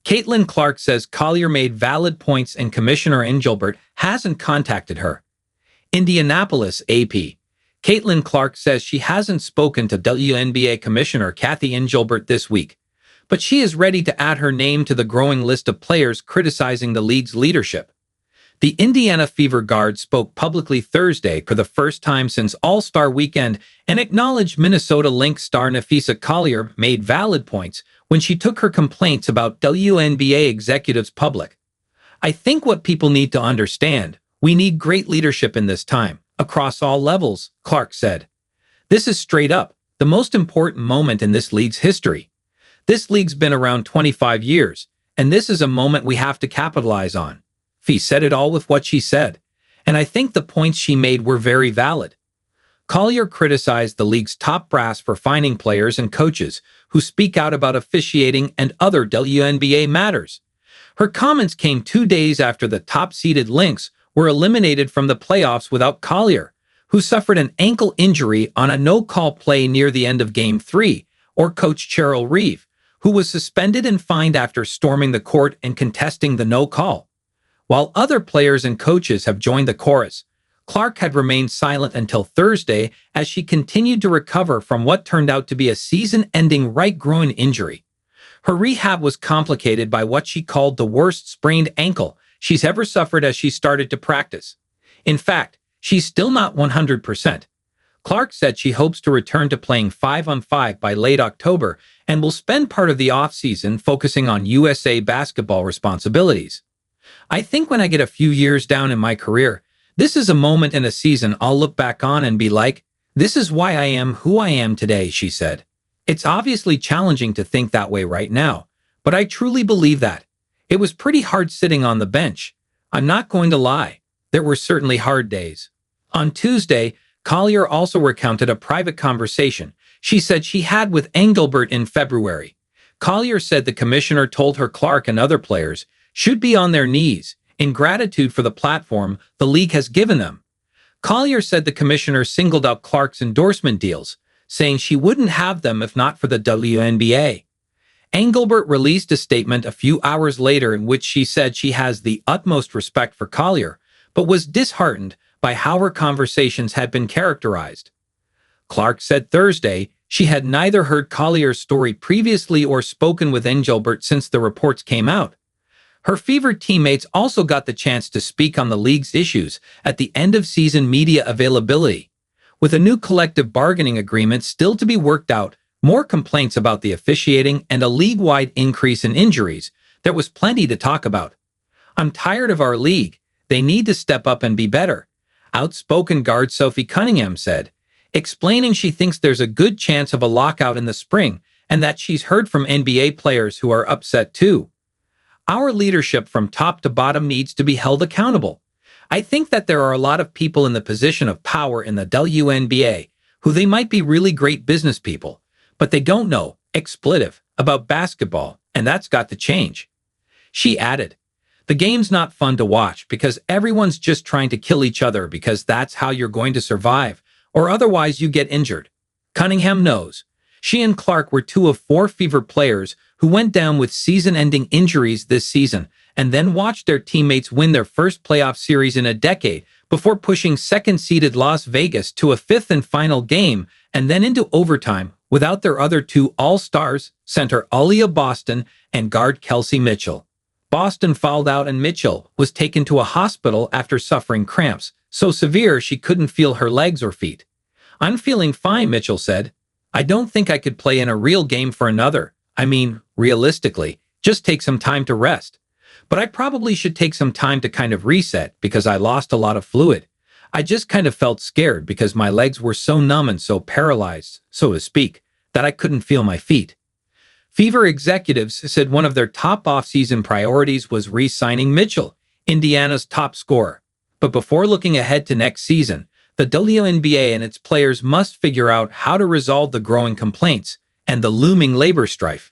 Caitlin Clark says Collier made valid points and Commissioner Engelbert hasn't contacted her. Indianapolis, AP. Caitlin Clark says she hasn't spoken to WNBA Commissioner Cathy Engelbert this week, but she is ready to add her name to the growing list of players criticizing the league's leadership. The Indiana Fever guard spoke publicly Thursday for the first time since All-Star Weekend and acknowledged Minnesota Lynx star Napheesa Collier made valid points when she took her complaints about WNBA executives public. "I think what people need to understand, we need great leadership in this time, across all levels," Clark said. "This is straight up the most important moment in this league's history. This league's been around 25 years, and this is a moment we have to capitalize on." Phee said it all with what she said, and I think the points she made were very valid. Collier criticized the league's top brass for fining players and coaches who speak out about officiating and other WNBA matters. Her comments came 2 days after the top-seeded Lynx were eliminated from the playoffs without Collier, who suffered an ankle injury on a no-call play near the end of Game 3, or coach Cheryl Reeve, who was suspended and fined after storming the court and contesting the no-call. While other players and coaches have joined the chorus, Clark had remained silent until Thursday as she continued to recover from what turned out to be a season-ending right groin injury. Her rehab was complicated by what she called the worst sprained ankle she's ever suffered as she started to practice. In fact, she's still not 100%. Clark said she hopes to return to playing 5-on-5 by late October and will spend part of the offseason focusing on USA basketball responsibilities. "I think when I get a few years down in my career, this is a moment in a season I'll look back on and be like, this is why I am who I am today," she said. "It's obviously challenging to think that way right now, but I truly believe that. It was pretty hard sitting on the bench. I'm not going to lie. There were certainly hard days." On Tuesday, Collier also recounted a private conversation she said she had with Engelbert in February. Collier said the commissioner told her Clark and other players should be on their knees in gratitude for the platform the league has given them. Collier said the commissioner singled out Clark's endorsement deals, saying she wouldn't have them if not for the WNBA. Engelbert released a statement a few hours later in which she said she has the utmost respect for Collier, but was disheartened by how her conversations had been characterized. Clark said Thursday she had neither heard Collier's story previously or spoken with Engelbert since the reports came out. Her Fever teammates also got the chance to speak on the league's issues at the end-of-season media availability. With a new collective bargaining agreement still to be worked out, more complaints about the officiating, and a league-wide increase in injuries, there was plenty to talk about. "I'm tired of our league. They need to step up and be better," outspoken guard Sophie Cunningham said, explaining she thinks there's a good chance of a lockout in the spring and that she's heard from NBA players who are upset too. "Our leadership from top to bottom needs to be held accountable. I think that there are a lot of people in the position of power in the WNBA who they might be really great business people, but they don't know, expletive, about basketball, and that's got to change." She added, "The game's not fun to watch because everyone's just trying to kill each other because that's how you're going to survive, or otherwise you get injured." Cunningham knows. She and Clark were 2 of 4 Fever players who went down with season-ending injuries this season and then watched their teammates win their first playoff series in a decade before pushing second-seeded Las Vegas to a 5th and final game and then into overtime without their other 2 All-Stars, center Aaliyah Boston and guard Kelsey Mitchell. Boston fouled out and Mitchell was taken to a hospital after suffering cramps, so severe she couldn't feel her legs or feet. "I'm feeling fine," Mitchell said. "I don't think I could play in a real game for another. I mean, realistically, just take some time to rest. But I probably should take some time to kind of reset because I lost a lot of fluid. I just kind of felt scared because my legs were so numb and so paralyzed, so to speak, that I couldn't feel my feet." Fever executives said one of their top offseason priorities was re-signing Mitchell, Indiana's top scorer. But before looking ahead to next season, the WNBA and its players must figure out how to resolve the growing complaints and the looming labor strife.